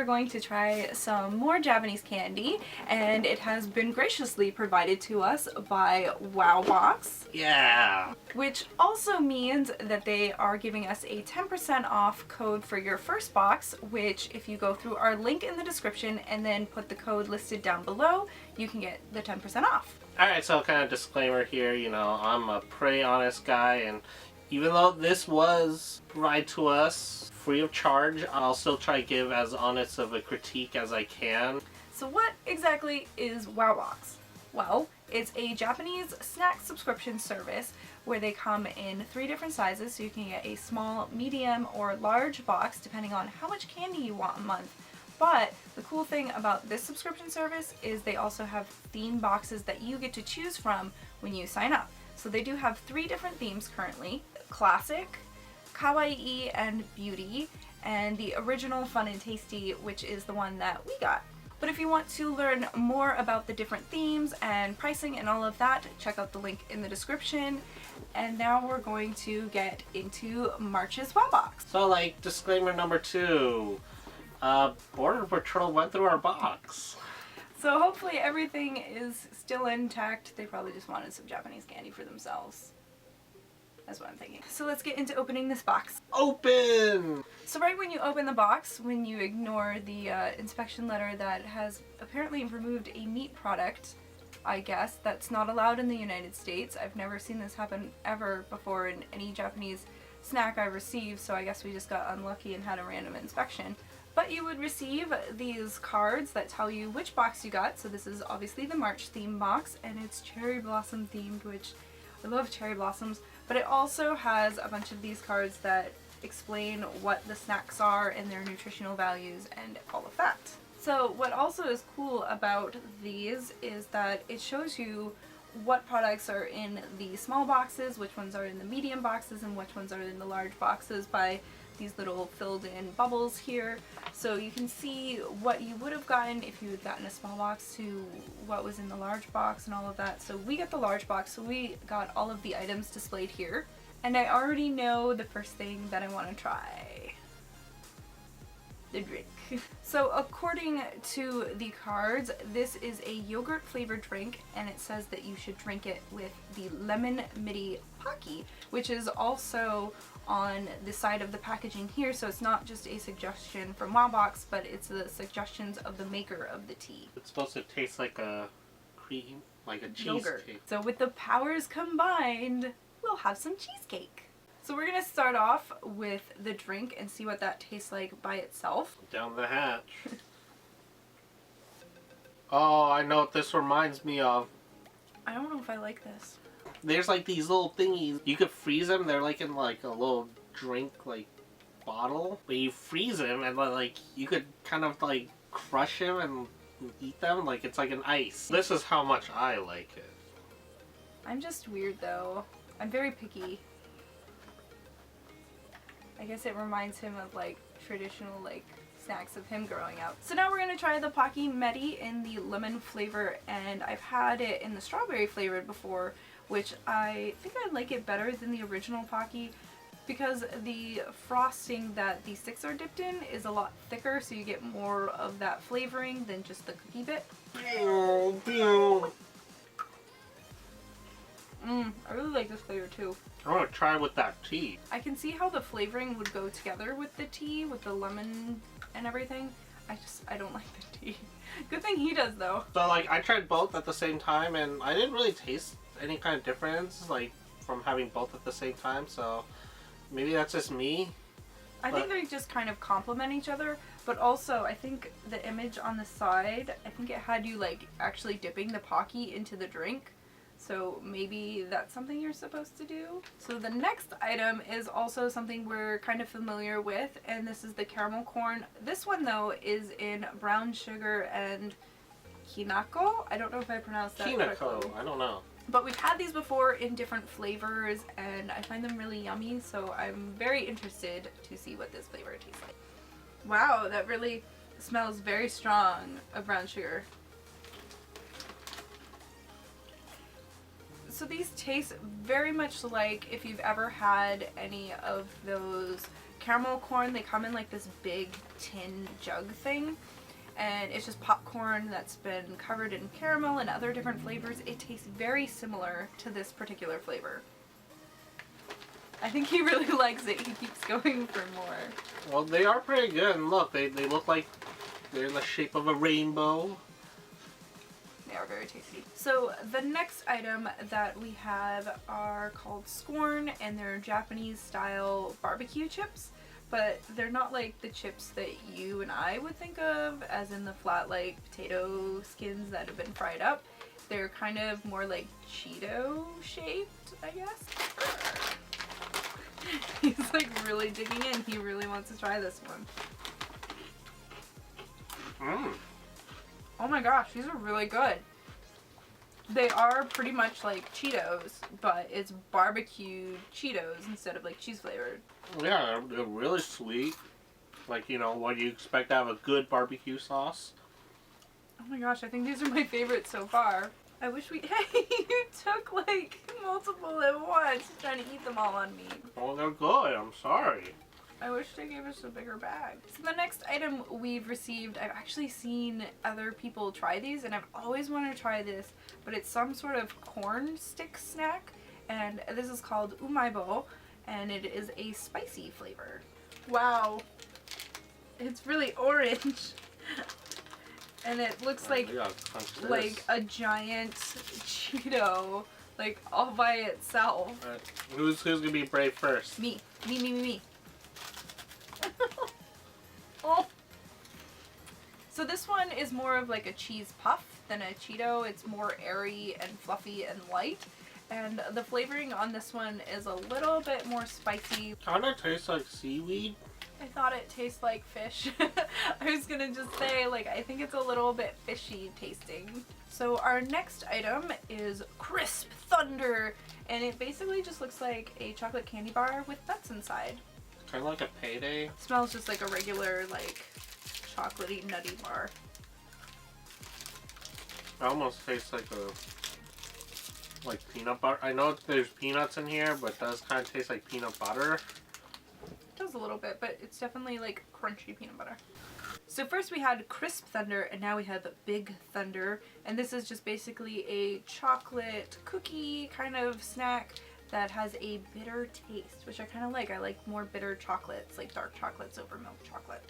going to try some more Japanese candy, and it has been graciously provided to us by WOWBOX. Yeah! Which also means that they are giving us a 10% off code for your first box, which if you go through our link in the description and then put the code listed down below, you can get the 10% off. Alright, so kind of disclaimer here, you know, I'm a pretty honest guy, and even though this was provided to us free of charge, I'll still try to give as honest of a critique as I can. So what exactly is WOWBOX? Well, it's a Japanese snack subscription service where they come in 3 different sizes, so you can get a small, medium, or large box depending on how much candy you want a month. But the cool thing about this subscription service is they also have theme boxes that you get to choose from when you sign up. So they do have 3 different themes currently: classic, kawaii, and beauty, and the original fun and tasty, which is the one that we got. But if you want to learn more about the different themes and pricing and all of that, check out the link in the description. And now we're going to get into March's WOWBOX. So, like, disclaimer number 2, Border Patrol went through our box. So hopefully everything is still intact. They probably just wanted some Japanese candy for themselves. That's what I'm thinking. So let's get into opening this box. Open! So right when you open the box, when you ignore the inspection letter that has apparently removed a meat product, I guess, that's not allowed in the United States. I've never seen this happen ever before in any Japanese snack I've received, so I guess we just got unlucky and had a random inspection. But you would receive these cards that tell you which box you got. So this is obviously the March theme box, and it's cherry blossom themed, which I love cherry blossoms. But it also has a bunch of these cards that explain what the snacks are and their nutritional values and all of that. So what also is cool about these is that it shows you what products are in the small boxes, which ones are in the medium boxes, and which ones are in the large boxes by these little filled in bubbles here. So you can see what you would have gotten if you had gotten a small box to what was in the large box and all of that. So we got the large box, so we got all of the items displayed here. And I already know the first thing that I want to try. The drink. So according to the cards, this is a yogurt flavored drink, and it says that you should drink it with the lemon midi Pocky, which is also on the side of the packaging here. So it's not just a suggestion from WOWBOX, but it's the suggestions of the maker of the tea. It's supposed to taste like a cream, like a Yogurt. cheesecake. So with the powers combined, we'll have some cheesecake. So we're gonna start off with the drink and see what that tastes like by itself. Down the hatch. Oh, I know what this reminds me of. I don't know if I like this. There's like these little thingies. You could freeze them. They're like in like a little drink like bottle. But you freeze them and like you could kind of like crush them and eat them. Like it's like an ice. This is how much I like it. I'm just weird though. I'm very picky. I guess it reminds him of like traditional like snacks of him growing up. So now we're going to try the Pocky Medi in the lemon flavor, and I've had it in the strawberry flavored before, which I think I like it better than the original Pocky because the frosting that these sticks are dipped in is a lot thicker, so you get more of that flavoring than just the cookie bit. I really like this flavor too. I want to try with that tea. I can see how the flavoring would go together with the tea, with the lemon and everything. I don't like the tea. Good thing he does though. So like I tried both at the same time and I didn't really taste any kind of difference like from having both at the same time, so maybe that's just me. I think they just kind of complement each other, but also I think the image on the side, I think it had you like actually dipping the Pocky into the drink. So maybe that's something you're supposed to do. So the next item is also something we're kind of familiar with, and this is the caramel corn. This one though is in brown sugar and kinako. I don't know if I pronounced that correctly. I don't know. But we've had these before in different flavors and I find them really yummy, so I'm very interested to see what this flavor tastes like. Wow, that really smells very strong of brown sugar. So these taste very much like if you've ever had any of those caramel corn. They come in like this big tin jug thing. And it's just popcorn that's been covered in caramel and other different flavors. It tastes very similar to this particular flavor. I think he really likes it. He keeps going for more. Well, they are pretty good. And look, they look like they're in the shape of a rainbow. They are very tasty. So the next item that we have are called Scorn, and they're Japanese style barbecue chips. But they're not like the chips that you and I would think of, as in the flat like potato skins that have been fried up. They're kind of more like Cheeto shaped, I guess. He's like really digging in. He really wants to try this one. Oh my gosh, these are really good. They are pretty much like Cheetos, but it's barbecued Cheetos instead of like cheese flavored. Yeah, they're really sweet. Like, you know, what you expect out of a good barbecue sauce. Oh my gosh, I think these are my favorites so far. I wish we... Hey, you took like multiple at once, trying to eat them all on me. Oh, they're good. I'm sorry. I wish they gave us a bigger bag. So the next item we've received, I've actually seen other people try these, and I've always wanted to try this, but it's some sort of corn stick snack, and this is called umaibo, and it is a spicy flavor. Wow. It's really orange. And it looks like a giant Cheeto, like all by itself. Right. Who's gonna be brave first? Me. Me. Oh. So this one is more of like a cheese puff than a Cheeto. It's more airy and fluffy and light. And the flavoring on this one is a little bit more spicy. Kinda tastes like seaweed. I thought it tastes like fish. I was gonna just say, like, I think it's a little bit fishy tasting. So our next item is Crisp Thunder, and it basically just looks like a chocolate candy bar with nuts inside. Kind of like a payday. It smells just like a regular, like, chocolatey nutty bar. It almost tastes like peanut butter. I know there's peanuts in here, but it does kind of taste like peanut butter. It does a little bit, but it's definitely like crunchy peanut butter. So first we had Crisp Thunder, and now we have Big Thunder, and this is just basically a chocolate cookie kind of snack that has a bitter taste, which I kind of like. I like more bitter chocolates, like dark chocolates over milk chocolate.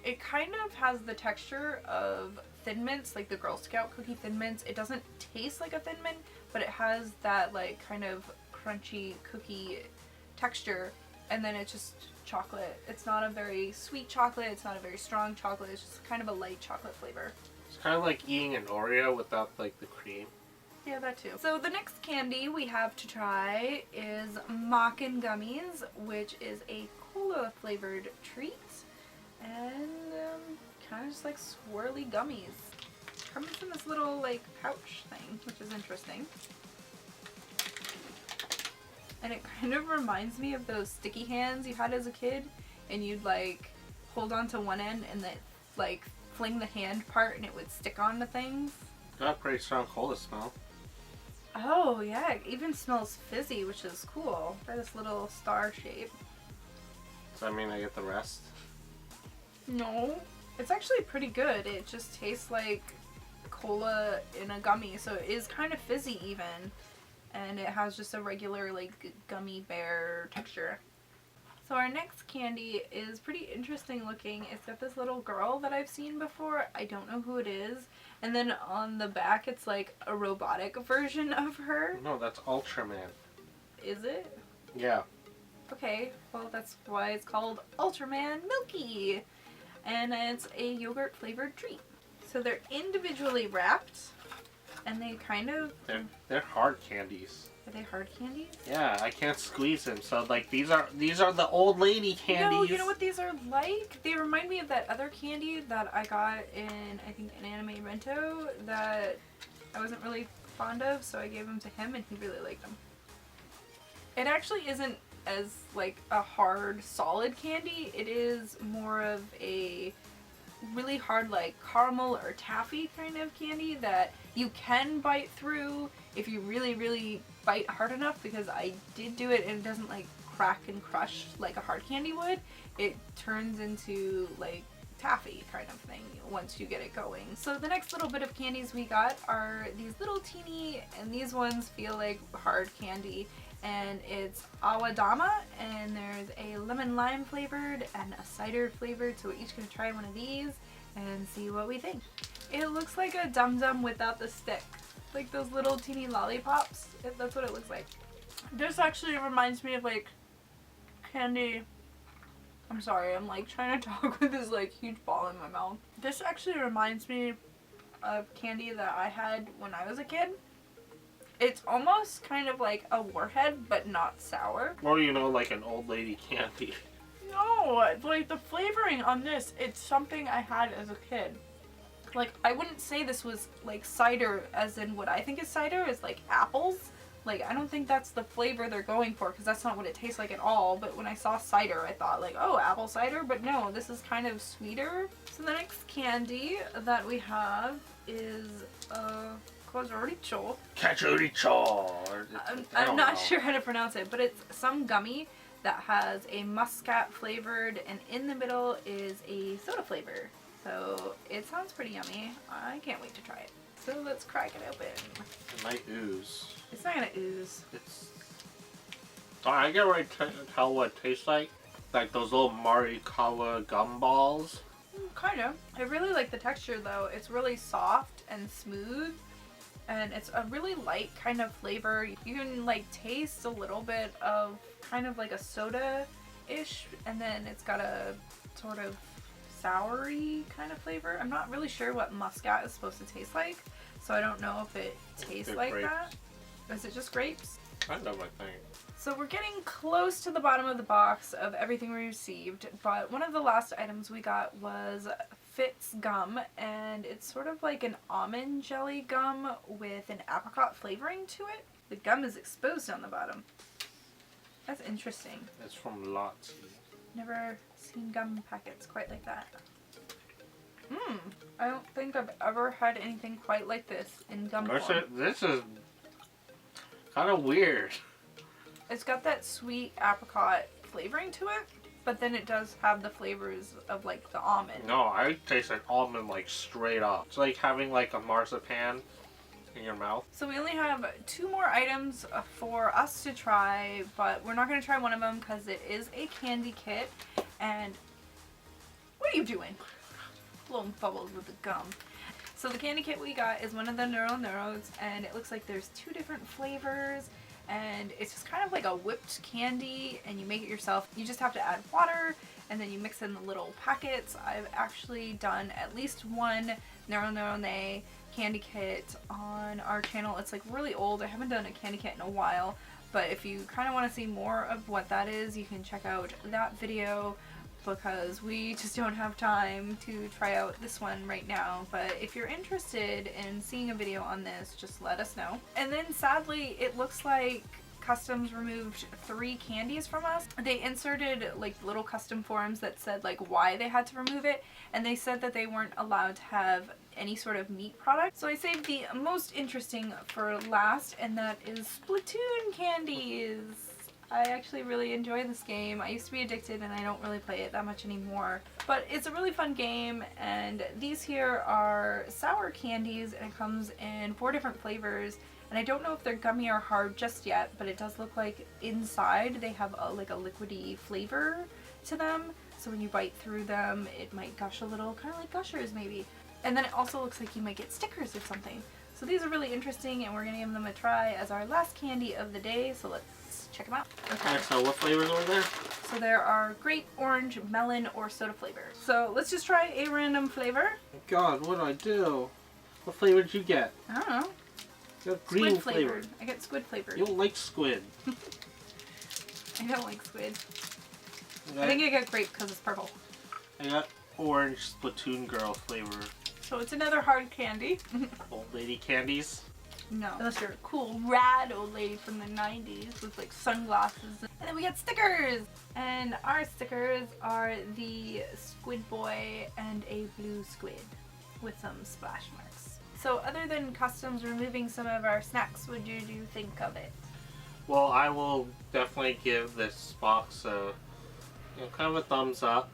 It kind of has the texture of Thin Mints, like the Girl Scout cookie Thin Mints. It doesn't taste like a Thin Mint, but it has that like kind of crunchy cookie texture, and then it's just chocolate. It's not a very sweet chocolate, it's not a very strong chocolate, it's just kind of a light chocolate flavor. It's kind of like eating an Oreo without like the cream. Yeah, that too. So the next candy we have to try is Mockin' Gummies, which is a cola flavored treat. And kind of just like swirly gummies. Comes in this little like pouch thing, which is interesting. And it kind of reminds me of those sticky hands you had as a kid, and you'd like hold on to one end and then like fling the hand part and it would stick onto things. Got a pretty strong cola smell. Oh yeah, it even smells fizzy, which is cool. For this little star shape. Does that mean I get the rest? No, it's actually pretty good. It just tastes like cola in a gummy, so it is kind of fizzy even, and it has just a regular like gummy bear texture. So our next candy is pretty interesting looking. It's got this little girl that I've seen before. I don't know who it is. And then on the back it's like a robotic version of her. No, that's Ultraman. Is it? Yeah. Okay, well that's why it's called Ultraman Milky. And it's a yogurt flavored treat. So they're individually wrapped, and they kind of... They're hard candies. Are they hard candies? Yeah, I can't squeeze them. So like these are the old lady candies. No, you know what these are like? They remind me of that other candy that I got in, I think, an Anime Rento that I wasn't really fond of, so I gave them to him and he really liked them. It actually isn't as like a hard solid candy. It is more of a really hard like caramel or taffy kind of candy that you can bite through if you really bite hard enough, because I did do it and it doesn't like crack and crush like a hard candy would. It turns into like taffy kind of thing once you get it going. So the next little bit of candies we got are these little teeny, and these ones feel like hard candy, and it's awadama, and there's a lemon lime flavored and a cider flavored, so we're each gonna try one of these and see what we think. It looks like a Dum Dum without the stick, like those little teeny lollipops. That's what it looks like. This actually reminds me of like candy. I'm sorry, I'm like trying to talk with this like huge ball in my mouth. This actually reminds me of candy that I had when I was a kid. It's almost kind of like a warhead, but not sour. Or you know, like an old lady candy. No, like the flavoring on this, it's something I had as a kid. Like, I wouldn't say this was like cider as in what I think is cider is like apples. Like, I don't think that's the flavor they're going for, because that's not what it tastes like at all. But when I saw cider, I thought like, oh, apple cider. But no, this is kind of sweeter. So the next candy that we have is Cachoricho. Cachoricho. I'm not sure how to pronounce it, but it's some gummy that has a muscat flavored, and in the middle is a soda flavor. So it sounds pretty yummy. I can't wait to try it. So let's crack it open. It might ooze. It's not gonna ooze. It's. I can already tell what it tastes like. Like those little Marikawa gum balls. Kind of. I really like the texture though. It's really soft and smooth. And it's a really light kind of flavor. You can like taste a little bit of kind of like a soda-ish. And then it's got a sort of soury kind of flavor. I'm not really sure what muscat is supposed to taste like. So I don't know if it tastes like grapes. that. Is it just grapes? Kind of, I think. So we're getting close to the bottom of the box of everything we received, but one of the last items we got was Fitz gum, and it's sort of like an almond jelly gum with an apricot flavoring to it. The gum is exposed on the bottom. That's interesting. It's from Lottie. Never seen gum packets quite like that. I don't think I've ever had anything quite like this in gum form. This is kind of weird. It's got that sweet apricot flavoring to it, but then it does have the flavors of like the almond. No, I taste like almond like straight up. It's like having like a marzipan in your mouth. So we only have 2 more items for us to try, but we're not going to try one of them because it is a candy kit. And what are you doing? Blowing bubbles with the gum. So the candy kit we got is one of the Neuros, and it looks like there's 2 different flavors. And it's just kind of like a whipped candy, and you make it yourself. You just have to add water, and then you mix in the little packets. I've actually done at least one Neurone candy kit on our channel. It's like really old. I haven't done a candy kit in a while, but if you kind of want to see more of what that is, you can check out that video, because we just don't have time to try out this one right now. But if you're interested in seeing a video on this, just let us know. And then sadly, it looks like Customs removed 3 candies from us. They inserted like little custom forms that said like why they had to remove it, and they said that they weren't allowed to have any sort of meat product. So I saved the most interesting for last, and that is Splatoon candies. I actually really enjoy this game. I used to be addicted and I don't really play it that much anymore. But it's a really fun game, and these here are sour candies, and it comes in 4 different flavors. And I don't know if they're gummy or hard just yet, but it does look like inside they have like a liquidy flavor to them. So when you bite through them, it might gush a little, kind of like Gushers maybe. And then it also looks like you might get stickers or something. So these are really interesting, and we're going to give them a try as our last candy of the day. So let's check them out. Okay, so what flavors are there? So there are grape, orange, melon, or soda flavor. So let's just try a random flavor. God, what do I do? What flavor did you get? I don't know. You got green Squid flavor. flavored. I get squid flavored. You don't like squid. I don't like squid. Okay. I think I got grape because it's purple. I got orange Splatoon girl flavor. So it's another hard candy. Old lady candies. No. Unless you're a cool, rad old lady from the 90s with like sunglasses. And then we got stickers! And our stickers are the squid boy and a blue squid with some splash marks. So other than Customs removing some of our snacks, what did you think of it? Well, I will definitely give this box a kind of a thumbs up.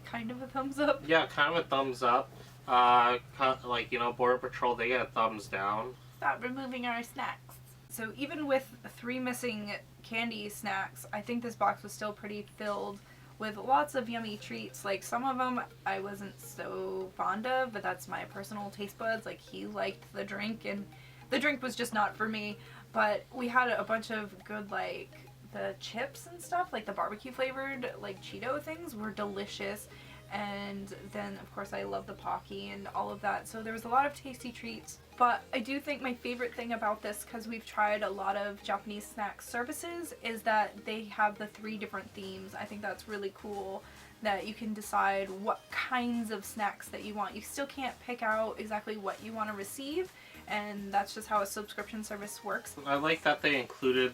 Kind of a thumbs up? Yeah, kind of a thumbs up. Like, you know, Border Patrol, they get a thumbs down. Stop removing our snacks. So even with 3 missing candy snacks, I think this box was still pretty filled with lots of yummy treats. Like, some of them I wasn't so fond of, but that's my personal taste buds. Like, he liked the drink, and the drink was just not for me. But we had a bunch of good, like, the chips and stuff, like the barbecue flavored, like, Cheeto things were delicious. And then, of course, I love the Pocky and all of that. So there was a lot of tasty treats. But I do think my favorite thing about this, because we've tried a lot of Japanese snack services, is that they have the 3 different themes. I think that's really cool that you can decide what kinds of snacks that you want. You still can't pick out exactly what you want to receive, and that's just how a subscription service works. I like that they included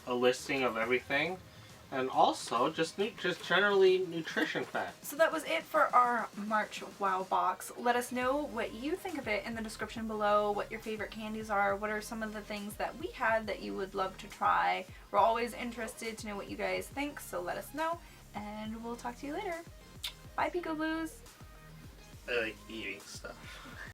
a listing of everything. And also, just generally nutrition facts. So that was it for our March WOW box. Let us know what you think of it in the description below, what your favorite candies are, what are some of the things that we had that you would love to try. We're always interested to know what you guys think, so let us know, and we'll talk to you later. Bye, Peekabloos! I like eating stuff.